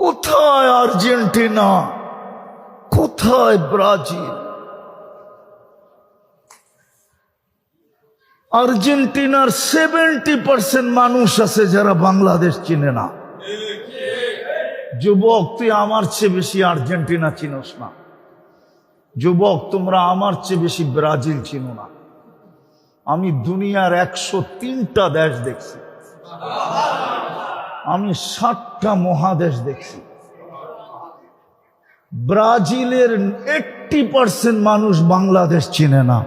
কোথায় আর্জেন্টিনা, কোথায় ব্রাজিল? আর্জেন্টিনার 70% মানুষ আছে যারা বাংলাদেশ চিনে না। যুবক, তুই আমার চেয়ে বেশি আর্জেন্টিনা চিনোস না। যুবক, তোমরা আমার চেয়ে বেশি ব্রাজিল চিনো না। আমি দুনিয়ার 103টা দেশ দেখছি, আমি 60টা মহাদেশ দেখছি। ব্রাজিলের 80% মানুষ বাংলাদেশ চিনে না,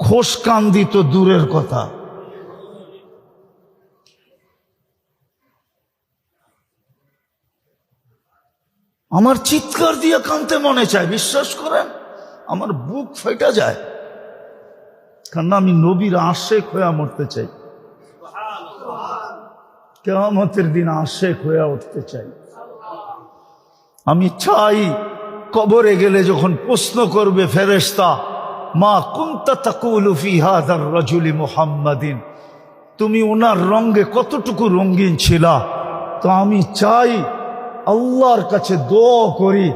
খোশকান্দি তো দূরের কথা। আমার চিৎকার দিয়ে কাঁদতে মনে চায়, বিশ্বাস করেন, আমার বুক ফেটে যায়, কারণ আমি নবীর আশেক হয়ে মরতে চাই, কিয়ামতের দিন আশেক হয়ে উঠতে চাই। আমি চাই কবরে গেলে যখন প্রশ্ন করবে ফেরেশতা, মা কুনতা তাকুলু ফি হাযার রাজুলি মুহাম্মাদিন, তুমি ওনার রঙে কতটুকু রঙিন ছিলা, তো আমি চাই আল্লাহর কাছে দোয়া করি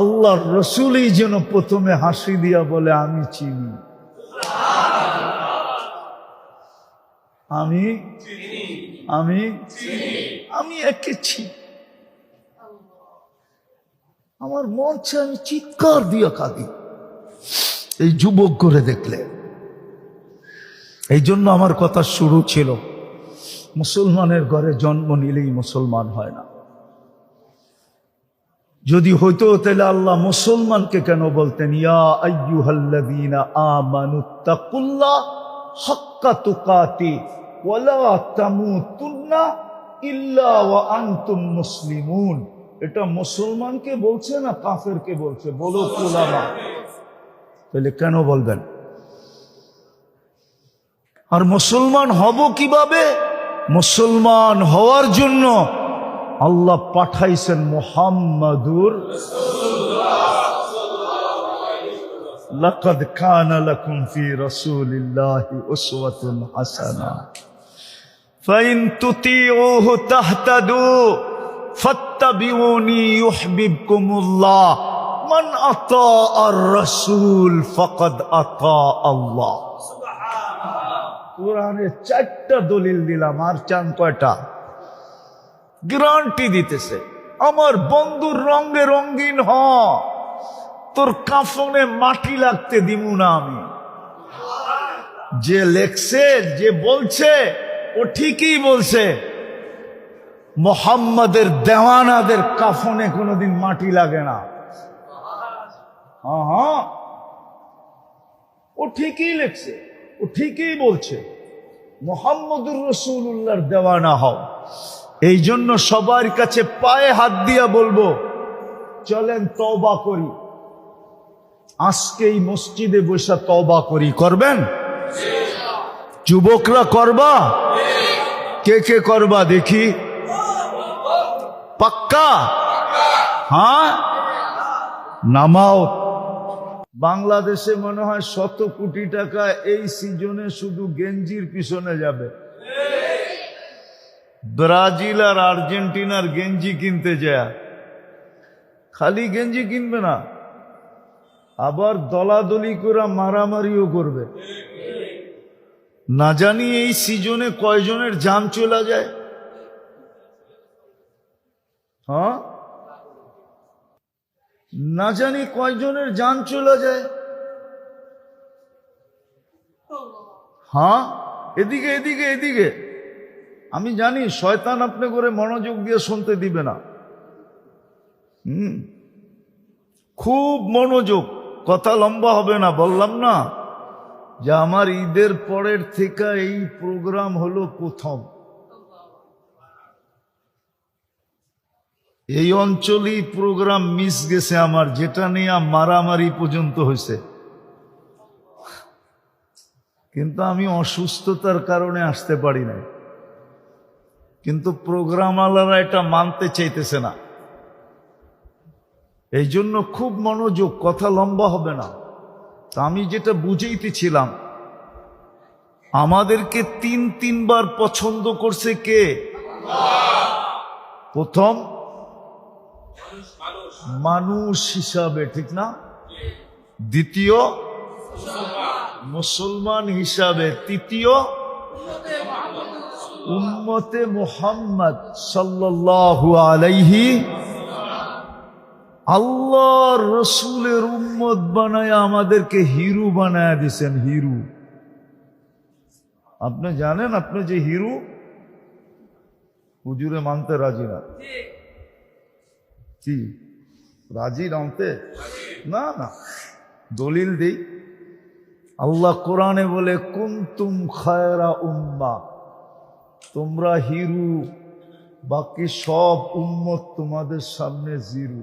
আল্লাহর রসুলই যেন প্রথমে হাসি দিয়া বলে আমি চিনি, আমি আমি আমি এঁকেছি। আমার মন চায় আমি চিৎকার দিয়া কাঁদি এই যুবক করে দেখলে। এই জন্য আমার কথা শুরু ছিল, মুসলমানের ঘরে জন্ম নিলেই মুসলমান হয় না। যদি হইতো তাহলে আল্লাহ মুসলমানকে কেন বলতেন, ইয়া আইয়ুহাল্লাযীনা আমানুত্তাকুল্লাহ হাক্কা তুকাতি ওয়ালা তামুতুন্না ইল্লা ওয়া আনতুম মুসলিমুন। এটা মুসলমানকে বলছে না কাফেরকে বলছে? বলো উলামা, তাহলে কেন বলবেন? আর মুসলমান হব কিভাবে? মুসলমান হওয়ার জন্য আল্লাহ পাঠাইছেন মুহাম্মাদুর লাকাদ কানা লাকুম ফি রাসূলিল্লাহি উসওয়াতুন হাসানাহ ফাইন তুতিউহু তাহতাদু ফাত্তাবিউনি ইউহিব্বুকুমুল্লাহ মান আতাআর রাসূল ফাকাদ আতা আল্লাহ। কোরআনে 4টা দলিল দিলাম, আর চান কয়টা? গ্যারান্টি দিতেছে আমার বন্ধুর রঙে রঙিন হ, তোর কাফনে মাটি লাগতে দিমু না আমি। যে লেখছে, যে বলছে, ও ঠিকই বলছে, মুহাম্মাদের দেওয়ানাদের কাফনে কোনোদিন মাটি লাগে না। হ্যাঁ, ও ঠিকই লেখছে, ও ঠিকই বলছে, মুহাম্মদুর রাসূলুল্লাহর দেওয়ানা হও। এই জন্য সবার কাছে পায়ে হাত দিয়া বলবো, চলেন তওবা করি, আজকেই মসজিদে বসে তওবা করি। করবেন? যুবকরা করবা? কে কে করবা দেখি? পাক্কা? হ্যাঁ, নামাও। বাংলাদেশে মনে হয় 100 কোটি টাকা এই সিজনে শুধু গেঞ্জির পিছনে যাবে। ব্রাজিল আর আর্জেন্টিনার গেঞ্জি কিনতে যায়, খালি গেঞ্জি কিনবে না, আবার দলাদলি করে মারামারিও করবে। না জানি এই সিজনে কয়জনের জান চলে যায়। হ্যাঁ, না জানি কয়জনের জান চলে যায়। হ্যাঁ, এদিকে এদিকে এদিকে। আমি জানি শয়তান আপনি করে মনোযোগ দিয়ে শুনতে দিবে না। খুব মনোযোগ, কথা লম্বা হবে না। বললাম না যে আমার ঈদের পরের থেকে এই প্রোগ্রাম হলো প্রথম। এই অঞ্চলেই প্রোগ্রাম মিস গেছে আমার, যেটা নিয়ে মারামারি পর্যন্ত হয়েছে। কিন্তু আমি অসুস্থতার কারণে আসতে পারি না, কিন্তু প্রোগ্রাম আলারা এটা মানতে চাইতেছে না। এই জন্য খুব মনোযোগ, কথা লম্বা হবে না। তা আমি যেটা বুঝাইতেছিলাম, আমাদেরকে 3 বার পছন্দ করছে কে? প্রথম মানুষ হিসাবে, ঠিক না? দ্বিতীয় মুসলমান হিসাবে, তৃতীয় উম্মতে মুহাম্মদ সাল্লাল্লাহু আলাইহি, আল্লাহর রসুলের উম্মত বানায় আমাদেরকে হিরু বানায় দিছেন। হিরু, আপনি জানেন আপনি যে হিরু? হুজুরে মানতে রাজি না। কি রাজি মানতে? না না, দলিল দেই। আল্লাহ কোরআনে বলে কুনতুম খায়রা উম্মাহ, তোমরা হিরু, বাকি সব উম্মত তোমাদের সামনে জিরু।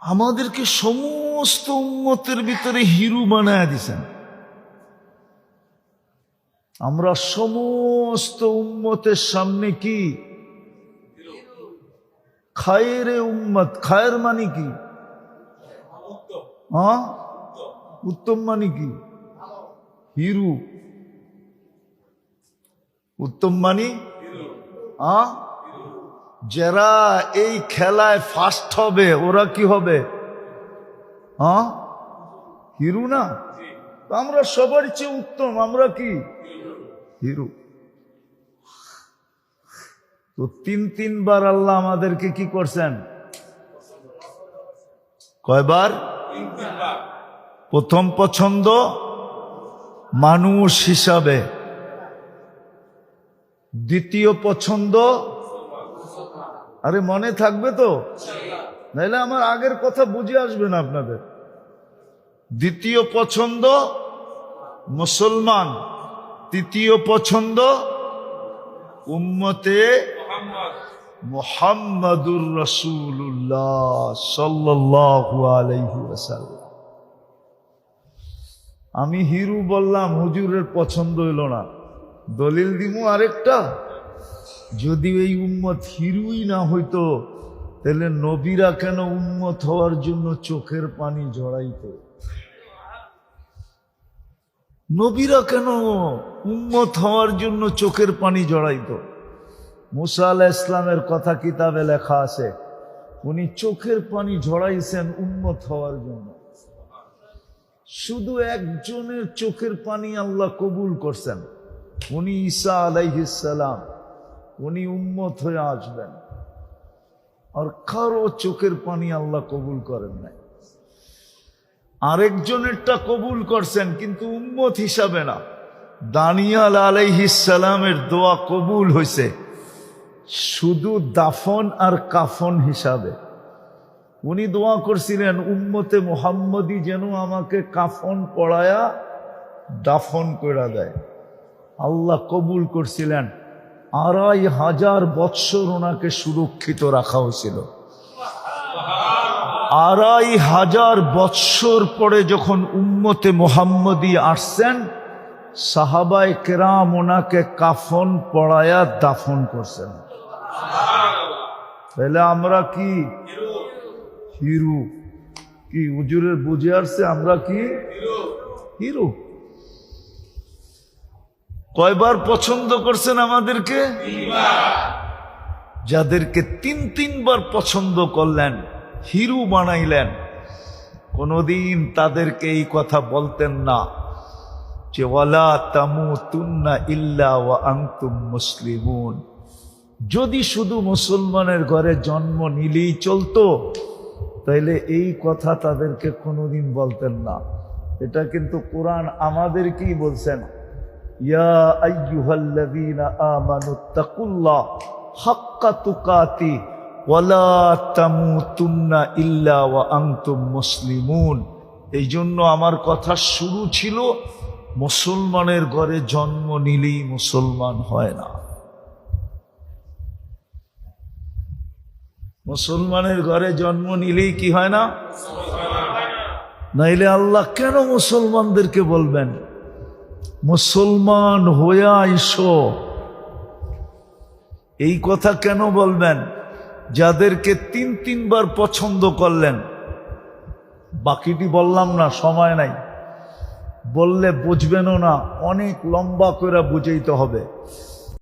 আমাদেরকে সমস্ত উম্মতের ভিতরে হিরু বানায় দিছেন। আমরা সমস্ত উম্মতের সামনে কি? খায়রে উম্মত। খায়ের মানে কি? হ্যাঁ, উত্তম মানে কি? হিরু। উত্তম মানে যারা এই খেলায় ফার্স্ট হবে ওরা কি হবে? হিরু না? আমরা সবার চেয়ে উত্তম, আমরা কি? হিরু। তো তিনবার আল্লাহ আমাদেরকে কি করছেন? কয়বার? প্রথম পছন্দ মানুষ হিসাবে, দ্বিতীয় পছন্দ, আরে মনে থাকবে তো, নাহলে আমার আগের কথা বুঝে আসবে না আপনাদের। দ্বিতীয় পছন্দ মুসলমান, তৃতীয় পছন্দ উম্মতে মুহাম্মাদুর রাসূলুল্লাহ সাল্লাল্লাহু আলাইহি ওয়াসাল্লাম। আমি হিরু বললাম, হুজুরের পছন্দ হইল না, দলিল দিমু আরেকটা। যদি এই উম্মত হিরুই না হইতো তাহলে নবীরা কেন উম্মত হওয়ার জন্য চোখের পানি ঝরাইতো? নবীরা কেন উম্মত হওয়ার জন্য চোখের পানি ঝরাইতো? মুসা আলাইহিস সালামের কথা কিতাবে লেখা আছে, উনি চোখের পানি ঝরাইছেন উম্মত হওয়ার জন্য। শুধু একজনের চোখের পানি আল্লাহ কবুল করছেন, উনি ঈসা আলাইহিস সালাম। উনি উম্মত হয়ে আসবেন, আর কারো চোখের পানি আল্লাহ কবুল করেন নাই। আরেকজনেরটা কবুল করছেন কিন্তু উম্মত হিসাবে না। দানিয়াল আলাইহিস সালামের দোয়া কবুল হয়েছে শুধু দাফন আর কাফন হিসাবে। উনি দোয়া করছিলেন উম্মতে মুহাম্মদী যেন আমাকে কাফন পড়ায়া দাফন করে দেয়। আল্লাহ কবুল করছিলেন। ২৫০০ বৎসর ওনাকে সুরক্ষিত রাখা হয়েছিল। ২৫০০ বৎসর পরে যখন উম্মতে মুহাম্মদী আসছেন, সাহাবায়ে কেরাম ওনাকে কাফন পড়ায়া দাফন করছেন। তাহলে আমরা কি হিরু? কি হুজুরের বুঝে আসছে আমরা কি হিরু? কয়বার পছন্দ করছেন আমাদেরকে? যাদেরকে তিনবার পছন্দ করলেন, হিরু বানাইলেন, কোনদিন তাদেরকে এই কথা বলতেন না যে ওয়ালা তামুতুন্না ইল্লা ওয়া আনতুম মুসলিমুন। যদি শুধু মুসলমানের ঘরে জন্ম নিলেই চলতো তাইলে এই কথা তাদেরকে কোনোদিন বলতেন না। এটা কিন্তু কোরআন আমাদেরকেই বলছেন, ইয়া আইয়ুহাল্লাযীনা আমানুত্তাকুল্লাহ হাক্কা তুকাতি ওয়ালা তামুতুন্না ইল্লা ওয়া আনতুম মুসলিমুন। এই জন্য আমার কথা শুরু ছিল মুসলমানের ঘরে জন্ম নিলেই মুসলমান হয় না। মুসলমানের ঘরে জন্ম নিলেই কি হয় না? নাইলে আল্লাহ কেন মুসলমানদেরকে বলবেন মুসলমান হয়ে আইসো? এই কথা কেন বলবেন? যাদেরকে তিনবার পছন্দ করলেন, বাকিটি বললাম না, সময় নাই, বললে বুঝবেনও না, অনেক লম্বা করে বুঝাইতে হবে।